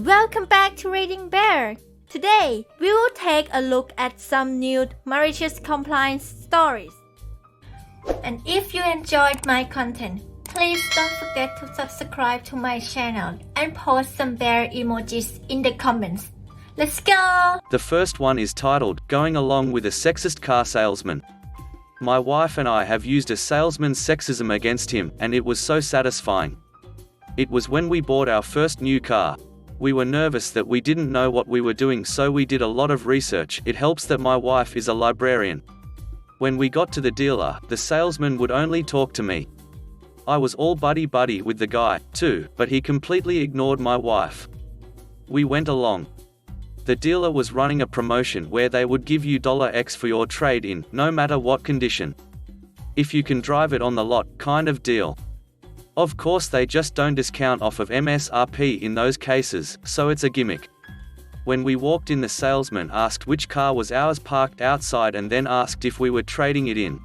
Welcome back to Reading Bear. Today, we will take a look at some new malicious compliance stories. And if you enjoyed my content, please don't forget to subscribe to my channel and post some bear emojis in the comments. Let's go! The first one is titled, Going Along with a Sexist Car Salesman. My wife and I have used a salesman's sexism against him, and it was so satisfying. It was when we bought our first new car. We were nervous that we didn't know what we were doing, so we did a lot of research. It helps that my wife is a librarian. When we got to the dealer, the salesman would only talk to me. I was all buddy-buddy with the guy, too, but he completely ignored my wife. We went along. The dealer was running a promotion where they would give you $X for your trade-in, no matter what condition. If you can drive it on the lot, kind of deal. Of course they just don't discount off of MSRP in those cases, so it's a gimmick. When we walked in, the salesman asked which car was ours parked outside and then asked if we were trading it in.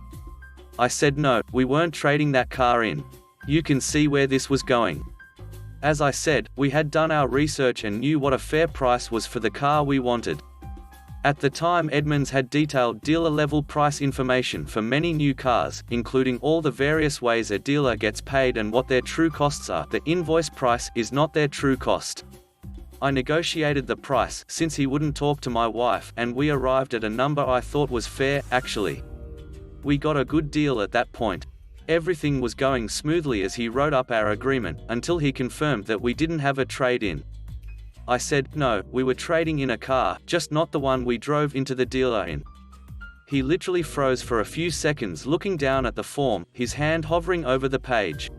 I said no, we weren't trading that car in. You can see where this was going. As I said, we had done our research and knew what a fair price was for the car we wanted. At the time, Edmunds had detailed dealer-level price information for many new cars, including all the various ways a dealer gets paid and what their true costs are. The invoice price is not their true cost. I negotiated the price, since he wouldn't talk to my wife, and we arrived at a number I thought was fair, actually. We got a good deal at that point. Everything was going smoothly as he wrote up our agreement, until he confirmed that we didn't have a trade-in. I said, no, we were trading in a car, just not the one we drove into the dealer in. He literally froze for a few seconds looking down at the form, his hand hovering over the page.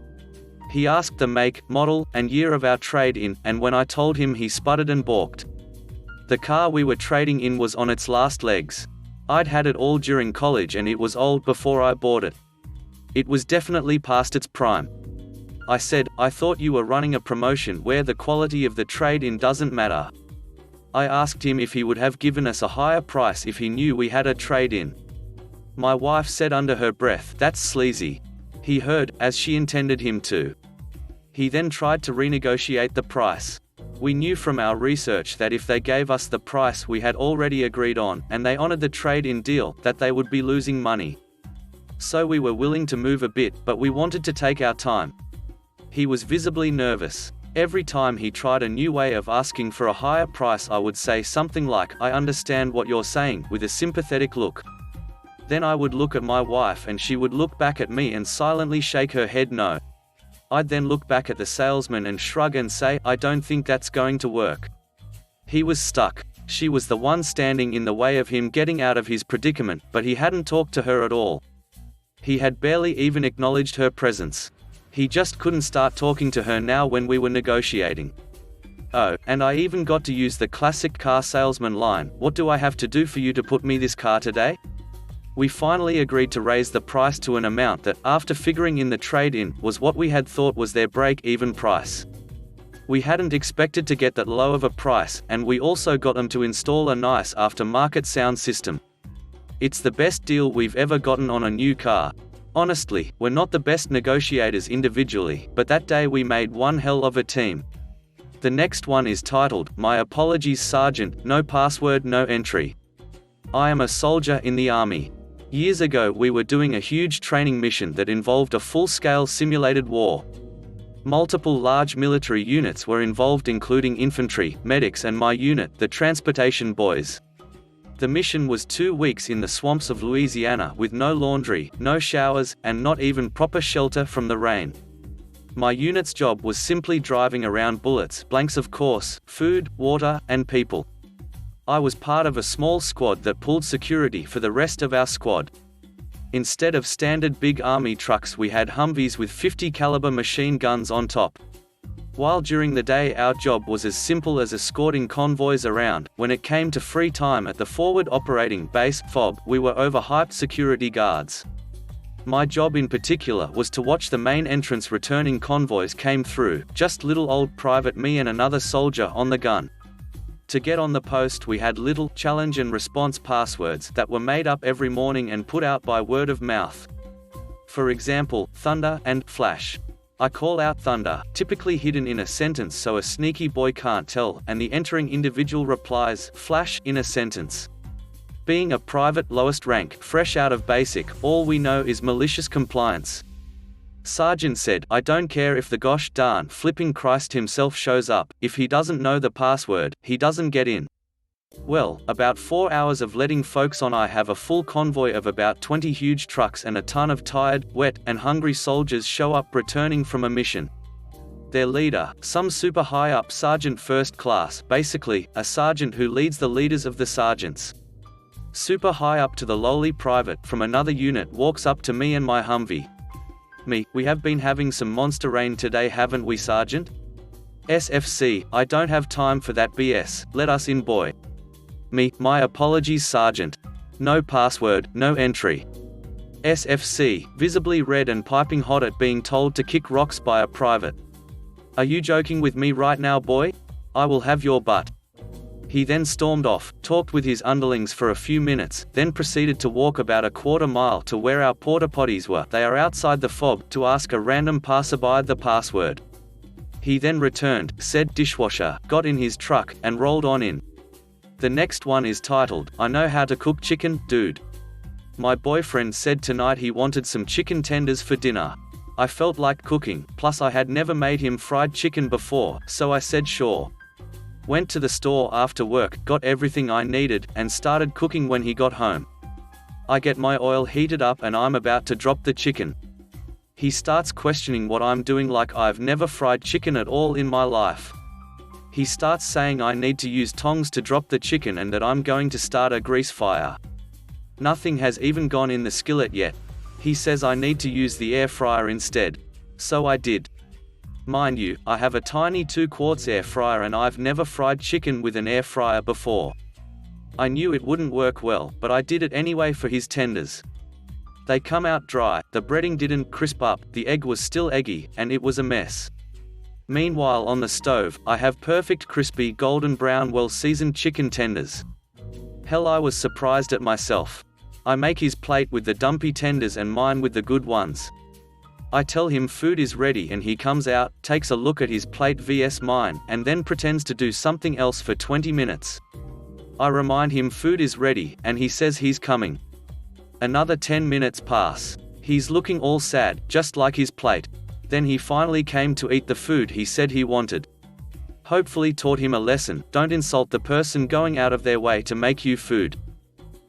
He asked the make, model, and year of our trade-in, and when I told him, he sputtered and balked. The car we were trading in was on its last legs. I'd had it all during college and it was old before I bought it. It was definitely past its prime. I said, I thought you were running a promotion where the quality of the trade-in doesn't matter. I asked him if he would have given us a higher price if he knew we had a trade-in. My wife said under her breath, that's sleazy. He heard, as she intended him to. He then tried to renegotiate the price. We knew from our research that if they gave us the price we had already agreed on, and they honored the trade-in deal, that they would be losing money. So we were willing to move a bit, but we wanted to take our time. He was visibly nervous. Every time he tried a new way of asking for a higher price, I would say something like, I understand what you're saying, with a sympathetic look. Then I would look at my wife and she would look back at me and silently shake her head no. I'd then look back at the salesman and shrug and say, I don't think that's going to work. He was stuck. She was the one standing in the way of him getting out of his predicament, but he hadn't talked to her at all. He had barely even acknowledged her presence. He just couldn't start talking to her now when we were negotiating. Oh, and I even got to use the classic car salesman line, what do I have to do for you to put me this car today? We finally agreed to raise the price to an amount that, after figuring in the trade-in, was what we had thought was their break-even price. We hadn't expected to get that low of a price, and we also got them to install a nice aftermarket sound system. It's the best deal we've ever gotten on a new car. Honestly, we're not the best negotiators individually, but that day we made one hell of a team. The next one is titled, My Apologies Sergeant, No Password, No Entry. I am a soldier in the Army. Years ago we were doing a huge training mission that involved a full-scale simulated war. Multiple large military units were involved, including infantry, medics and my unit, the transportation boys. The mission was 2 weeks in the swamps of Louisiana with no laundry, no showers, and not even proper shelter from the rain. My unit's job was simply driving around bullets, blanks of course, food, water, and people. I was part of a small squad that pulled security for the rest of our squad. Instead of standard big army trucks, we had Humvees with 50 caliber machine guns on top. While during the day our job was as simple as escorting convoys around, when it came to free time at the Forward Operating Base (FOB), we were overhyped security guards. My job in particular was to watch the main entrance returning convoys came through, just little old private me and another soldier on the gun. To get on the post we had little challenge and response passwords that were made up every morning and put out by word of mouth. For example, Thunder and Flash. I call out thunder, typically hidden in a sentence so a sneaky boy can't tell, and the entering individual replies, flash, in a sentence. Being a private lowest rank, fresh out of basic, all we know is malicious compliance. Sergeant said, I don't care if the gosh darn flipping Christ himself shows up, if he doesn't know the password, he doesn't get in. Well, about 4 hours of letting folks on. I have a full convoy of about 20 huge trucks and a ton of tired, wet, and hungry soldiers show up returning from a mission. Their leader, some super high up sergeant first class, basically, a sergeant who leads the leaders of the sergeants. Super high up to the lowly private from another unit walks up to me and my Humvee. Me, we have been having some monster rain today, haven't we, Sergeant? SFC, I don't have time for that BS, let us in, boy. Me, my apologies, Sergeant. No password, no entry. SFC, visibly red and piping hot at being told to kick rocks by a private. Are you joking with me right now, boy? I will have your butt. He then stormed off, talked with his underlings for a few minutes, then proceeded to walk about a quarter mile to where our porta potties were. They are outside the fob, to ask a random passerby the password. He then returned, said dishwasher, got in his truck, and rolled on in. The next one is titled, I know how to cook chicken, dude. My boyfriend said tonight he wanted some chicken tenders for dinner. I felt like cooking, plus I had never made him fried chicken before, so I said sure. Went to the store after work, got everything I needed, and started cooking when he got home. I get my oil heated up and I'm about to drop the chicken. He starts questioning what I'm doing, like I've never fried chicken at all in my life. He starts saying I need to use tongs to drop the chicken and that I'm going to start a grease fire. Nothing has even gone in the skillet yet. He says I need to use the air fryer instead. So I did. Mind you, I have a tiny 2-quart air fryer and I've never fried chicken with an air fryer before. I knew it wouldn't work well, but I did it anyway for his tenders. They come out dry, the breading didn't crisp up, the egg was still eggy, and it was a mess. Meanwhile on the stove, I have perfect crispy golden brown well-seasoned chicken tenders. Hell, I was surprised at myself. I make his plate with the dumpy tenders and mine with the good ones. I tell him food is ready and he comes out, takes a look at his plate vs mine, and then pretends to do something else for 20 minutes. I remind him food is ready, and he says he's coming. Another 10 minutes pass. He's looking all sad, just like his plate. Then he finally came to eat the food he said he wanted. Hopefully taught him a lesson, don't insult the person going out of their way to make you food.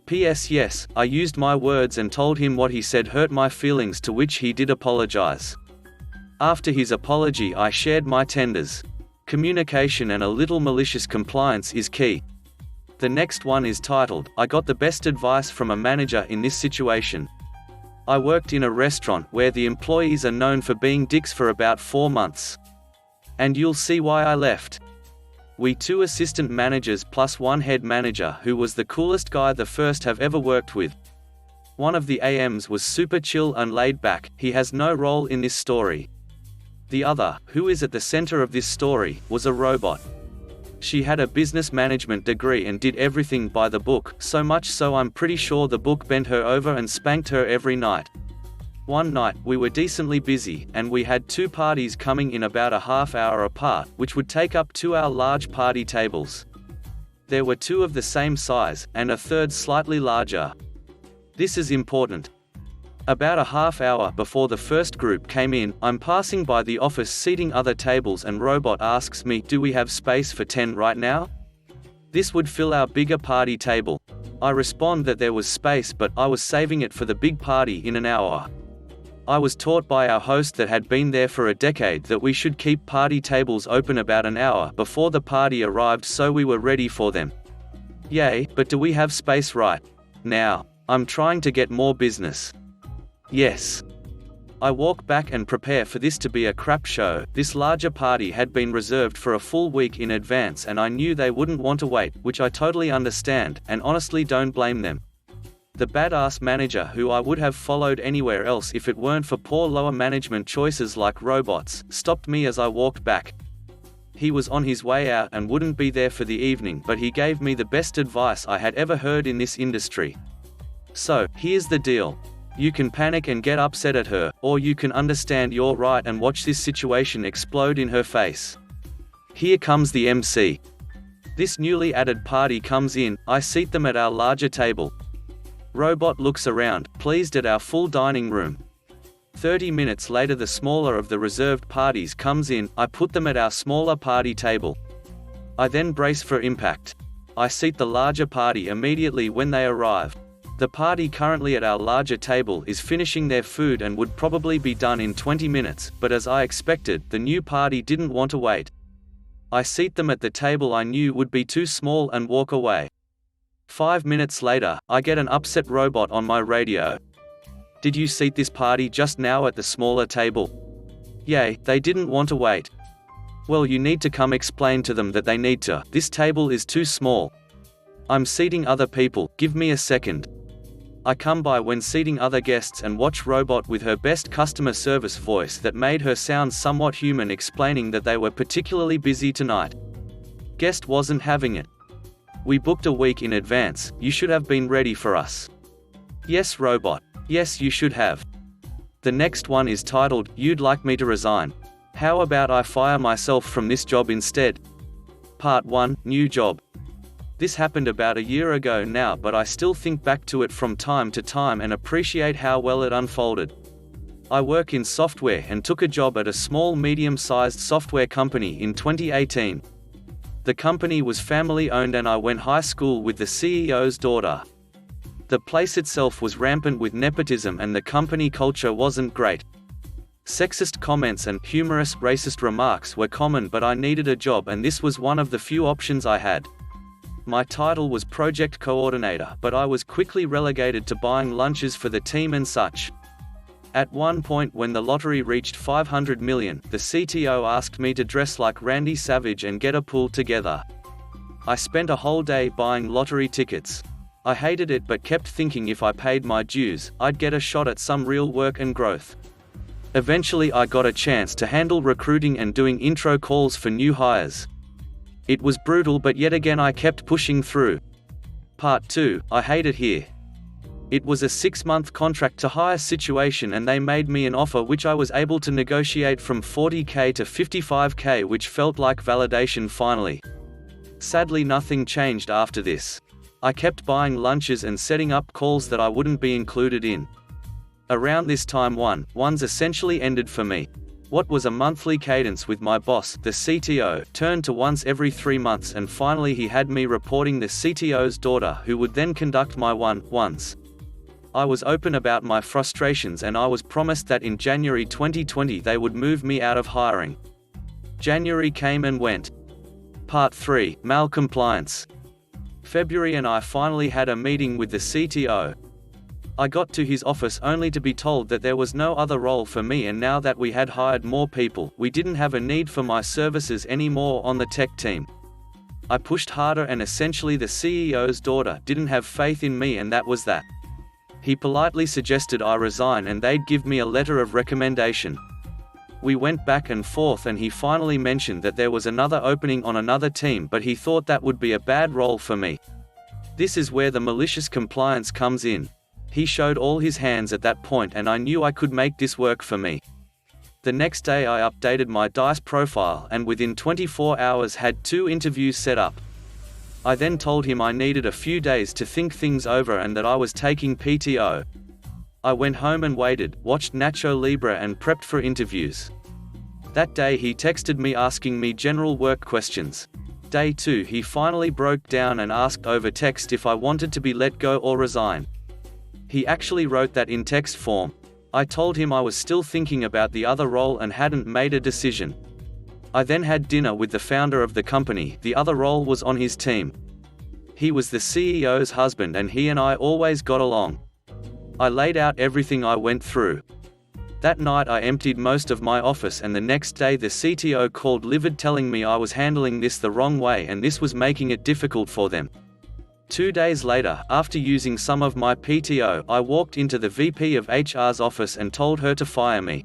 P.S. Yes, I used my words and told him what he said hurt my feelings, to which he did apologize. After his apology I shared my tenders. Communication and a little malicious compliance is key. The next one is titled, I got the best advice from a manager in this situation. I worked in a restaurant where the employees are known for being dicks for about 4 months. And you'll see why I left. We 2 assistant managers plus 1 head manager who was the coolest guy the first have ever worked with. One of the AMs was super chill and laid back, he has no role in this story. The other, who is at the center of this story, was a robot. She had a business management degree and did everything by the book, so much so I'm pretty sure the book bent her over and spanked her every night. One night, we were decently busy, and we had 2 parties coming in about a half hour apart, which would take up 2 our large party tables. There were 2 of the same size, and a third slightly larger. This is important. About a half hour before the first group came in, I'm passing by the office seating other tables and robot asks me, do we have space for 10 right now? This would fill our bigger party table. I respond that there was space, but I was saving it for the big party in an hour. I was taught by our host that had been there for a decade that we should keep party tables open about an hour before the party arrived so we were ready for them. Yay, but do we have space right now? I'm trying to get more business. Yes. I walk back and prepare for this to be a crap show. This larger party had been reserved for a full week in advance and I knew they wouldn't want to wait, which I totally understand, and honestly don't blame them. The badass manager, who I would have followed anywhere else if it weren't for poor lower management choices like robots, stopped me as I walked back. He was on his way out and wouldn't be there for the evening, but he gave me the best advice I had ever heard in this industry. So, here's the deal. You can panic and get upset at her, or you can understand you're right and watch this situation explode in her face. Here comes the MC. This newly added party comes in, I seat them at our larger table. Robot looks around, pleased at our full dining room. 30 minutes later the smaller of the reserved parties comes in, I put them at our smaller party table. I then brace for impact. I seat the larger party immediately when they arrive. The party currently at our larger table is finishing their food and would probably be done in 20 minutes, but as I expected, the new party didn't want to wait. I seat them at the table I knew would be too small and walk away. 5 minutes later, I get an upset robot on my radio. Did you seat this party just now at the smaller table? Yay, they didn't want to wait. Well, you need to come explain to them that they need to. This table is too small. I'm seating other people, give me a second. I come by when seating other guests and watch robot with her best customer service voice that made her sound somewhat human explaining that they were particularly busy tonight. Guest wasn't having it. We booked a week in advance, you should have been ready for us. Yes, robot. Yes, you should have. The next one is titled, You'd Like Me to Resign. How about I fire myself from this job instead? Part 1, New Job. This happened about a year ago now, but I still think back to it from time to time and appreciate how well it unfolded. I work in software and took a job at a small medium-sized software company in 2018. The company was family-owned and I went high school with the CEO's daughter. The place itself was rampant with nepotism and the company culture wasn't great. Sexist comments and humorous racist remarks were common, but I needed a job and this was one of the few options I had. My title was project coordinator, but I was quickly relegated to buying lunches for the team and such. At one point when the lottery reached 500 million, the CTO asked me to dress like Randy Savage and get a pool together. I spent a whole day buying lottery tickets. I hated it but kept thinking if I paid my dues, I'd get a shot at some real work and growth. Eventually I got a chance to handle recruiting and doing intro calls for new hires. It was brutal, but yet again I kept pushing through. Part 2, I hate it here. It was a 6-month contract to hire situation and they made me an offer which I was able to negotiate from 40k to 55k, which felt like validation finally. Sadly nothing changed after this. I kept buying lunches and setting up calls that I wouldn't be included in. Around this time one's essentially ended for me. What was a monthly cadence with my boss, the CTO, turned to once every 3 months, and finally he had me reporting the CTO's daughter, who would then conduct my one-ones. I was open about my frustrations and I was promised that in January 2020 they would move me out of hiring. January came and went. Part 3, MaliciousCompliance. February and I finally had a meeting with the CTO. I got to his office only to be told that there was no other role for me, and now that we had hired more people, we didn't have a need for my services anymore on the tech team. I pushed harder and essentially the CEO's daughter didn't have faith in me, and that was that. He politely suggested I resign and they'd give me a letter of recommendation. We went back and forth and he finally mentioned that there was another opening on another team, but he thought that would be a bad role for me. This is where the malicious compliance comes in. He showed all his hands at that point and I knew I could make this work for me. The next day I updated my DICE profile and within 24 hours had 2 interviews set up. I then told him I needed a few days to think things over and that I was taking PTO. I went home and waited, watched Nacho Libre and prepped for interviews. That day he texted me asking me general work questions. Day 2 he finally broke down and asked over text if I wanted to be let go or resign. He actually wrote that in text form. I told him I was still thinking about the other role and hadn't made a decision. I then had dinner with the founder of the company. The other role was on his team. He was the CEO's husband and he and I always got along. I laid out everything I went through. That night I emptied most of my office and the next day the CTO called livid telling me I was handling this the wrong way and this was making it difficult for them. 2 days later, after using some of my PTO, I walked into the VP of HR's office and told her to fire me.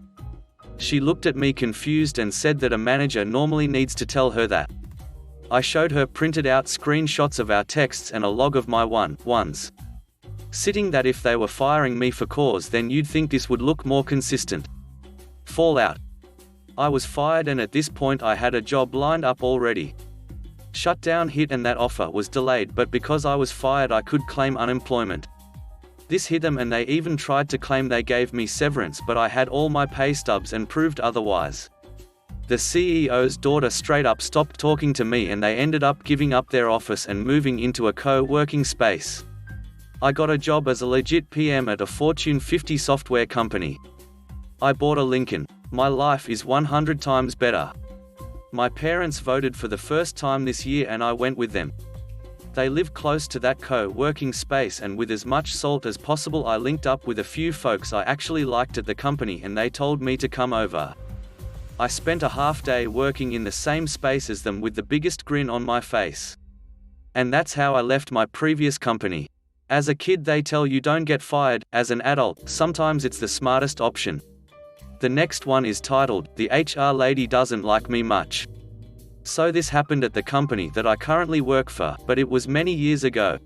She looked at me confused and said that a manager normally needs to tell her that. I showed her printed out screenshots of our texts and a log of my one-ones. Sitting that if they were firing me for cause, then you'd think this would look more consistent. Fallout. I was fired, and at this point I had a job lined up already. Shutdown hit and that offer was delayed, but because I was fired I could claim unemployment. This hit them, and they even tried to claim they gave me severance, but I had all my pay stubs and proved otherwise. The CEO's daughter straight up stopped talking to me, and they ended up giving up their office and moving into a co-working space. I got a job as a legit PM at a Fortune 50 software company. I bought a Lincoln. My life is 100 times better. My parents voted for the first time this year and I went with them. They live close to that co-working space, and with as much salt as possible I linked up with a few folks I actually liked at the company, and they told me to come over. I spent a half day working in the same space as them with the biggest grin on my face. And that's how I left my previous company. As a kid they tell you don't get fired. As an adult, sometimes it's the smartest option. The next one is titled, "The HR Lady Doesn't Like Me Much." So this happened at the company that I currently work for, but it was many years ago.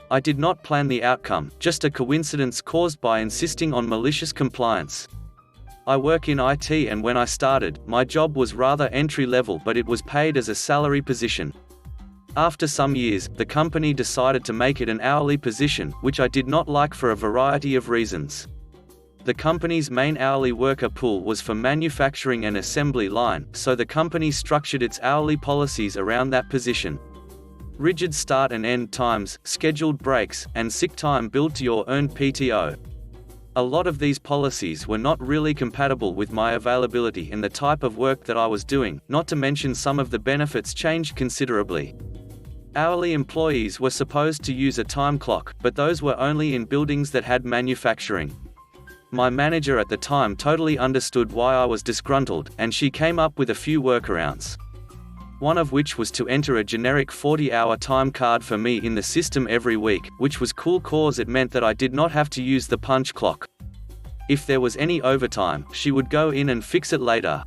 I did not plan the outcome, just a coincidence caused by insisting on malicious compliance. I work in IT, and when I started, my job was rather entry-level, but it was paid as a salary position. After some years, the company decided to make it an hourly position, which I did not like for a variety of reasons. The company's main hourly worker pool was for manufacturing and assembly line, so the company structured its hourly policies around that position. Rigid start and end times, scheduled breaks, and sick time billed to your earned PTO. A lot of these policies were not really compatible with my availability and the type of work that I was doing, not to mention some of the benefits changed considerably. Hourly employees were supposed to use a time clock, but those were only in buildings that had manufacturing. My manager at the time totally understood why I was disgruntled, and she came up with a few workarounds. One of which was to enter a generic 40-hour time card for me in the system every week, which was cool cause it meant that I did not have to use the punch clock. If there was any overtime, she would go in and fix it later.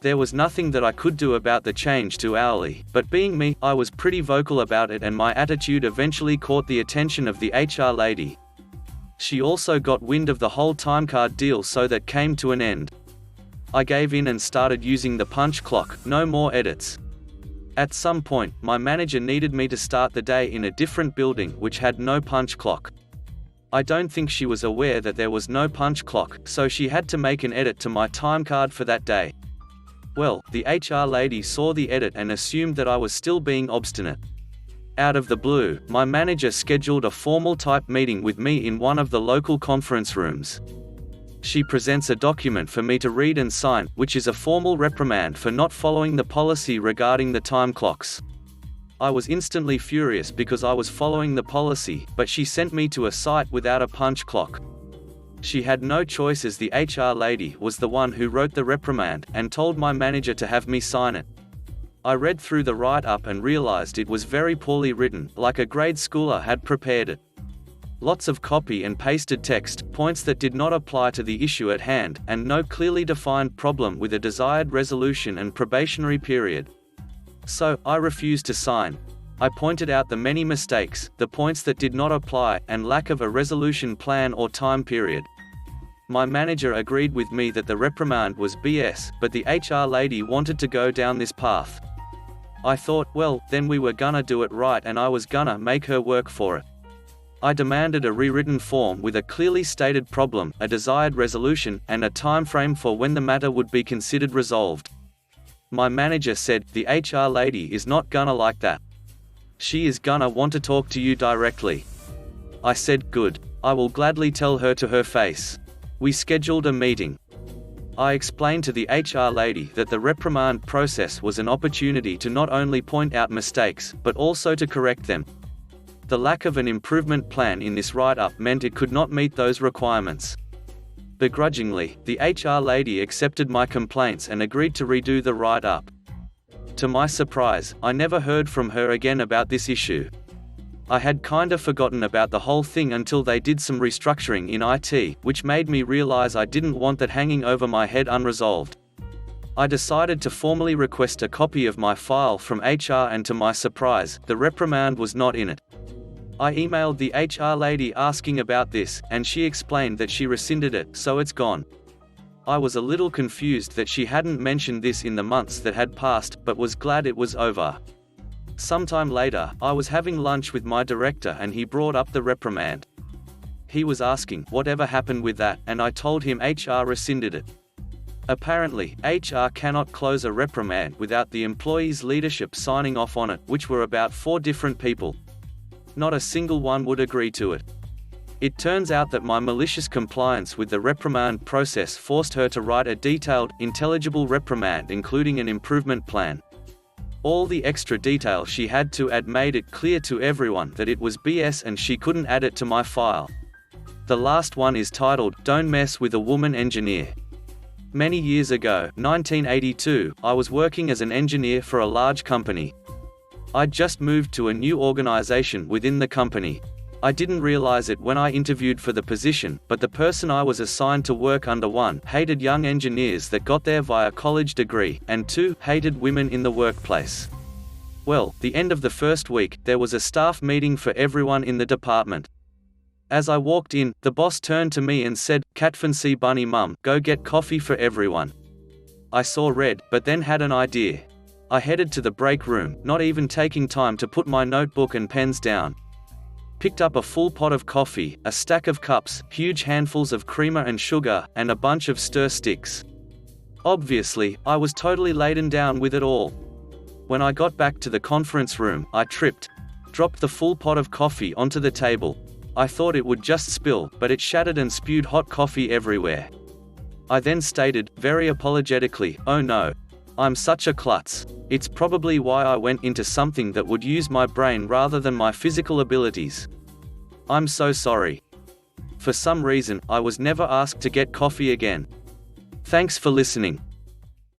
There was nothing that I could do about the change to hourly, but being me, I was pretty vocal about it, and my attitude eventually caught the attention of the HR lady. She also got wind of the whole timecard deal, so that came to an end. I gave in and started using the punch clock, no more edits. At some point, my manager needed me to start the day in a different building which had no punch clock. I don't think she was aware that there was no punch clock, so she had to make an edit to my timecard for that day. Well, the HR lady saw the edit and assumed that I was still being obstinate. Out of the blue, my manager scheduled a formal type meeting with me in one of the local conference rooms. She presents a document for me to read and sign, which is a formal reprimand for not following the policy regarding the time clocks. I was instantly furious because I was following the policy, but she sent me to a site without a punch clock. She had no choice, as the HR lady was the one who wrote the reprimand, and told my manager to have me sign it. I read through the write-up and realized it was very poorly written, like a grade schooler had prepared it. Lots of copy and pasted text, points that did not apply to the issue at hand, and no clearly defined problem with a desired resolution and probationary period. So, I refused to sign. I pointed out the many mistakes, the points that did not apply, and lack of a resolution plan or time period. My manager agreed with me that the reprimand was BS, but the HR lady wanted to go down this path. I thought, well, then we were gonna do it right, and I was gonna make her work for it. I demanded a rewritten form with a clearly stated problem, a desired resolution, and a time frame for when the matter would be considered resolved. My manager said, "The HR lady is not gonna like that. She is gonna want to talk to you directly." I said, "Good. I will gladly tell her to her face." We scheduled a meeting. I explained to the HR lady that the reprimand process was an opportunity to not only point out mistakes, but also to correct them. The lack of an improvement plan in this write-up meant it could not meet those requirements. Begrudgingly, the HR lady accepted my complaints and agreed to redo the write-up. To my surprise, I never heard from her again about this issue. I had kinda forgotten about the whole thing until they did some restructuring in IT, which made me realize I didn't want that hanging over my head unresolved. I decided to formally request a copy of my file from HR, and to my surprise, the reprimand was not in it. I emailed the HR lady asking about this, and she explained that she rescinded it, so it's gone. I was a little confused that she hadn't mentioned this in the months that had passed, but was glad it was over. Sometime later, I was having lunch with my director and he brought up the reprimand. He was asking whatever happened with that, and I told him HR rescinded it. Apparently, HR cannot close a reprimand without the employee's leadership signing off on it, which were about 4 different people. Not a single one would agree to it. It turns out that my malicious compliance with the reprimand process forced her to write a detailed, intelligible reprimand including an improvement plan. All the extra detail she had to add made it clear to everyone that it was BS and she couldn't add it to my file. The last one is titled, "Don't Mess with a Woman Engineer." Many years ago, 1982, I was working as an engineer for a large company. I'd just moved to a new organization within the company. I didn't realize it when I interviewed for the position, but the person I was assigned to work under, 1, hated young engineers that got there via college degree, and 2, hated women in the workplace. Well, the end of the first week, there was a staff meeting for everyone in the department. As I walked in, the boss turned to me and said, "Catfancy bunny mum, go get coffee for everyone." I saw red, but then had an idea. I headed to the break room, not even taking time to put my notebook and pens down. Picked up a full pot of coffee, a stack of cups, huge handfuls of creamer and sugar, and a bunch of stir sticks. Obviously, I was totally laden down with it all. When I got back to the conference room, I tripped, dropped the full pot of coffee onto the table. I thought it would just spill, but it shattered and spewed hot coffee everywhere. I then stated, very apologetically, "Oh no. I'm such a klutz. It's probably why I went into something that would use my brain rather than my physical abilities. I'm so sorry." For some reason, I was never asked to get coffee again. Thanks for listening.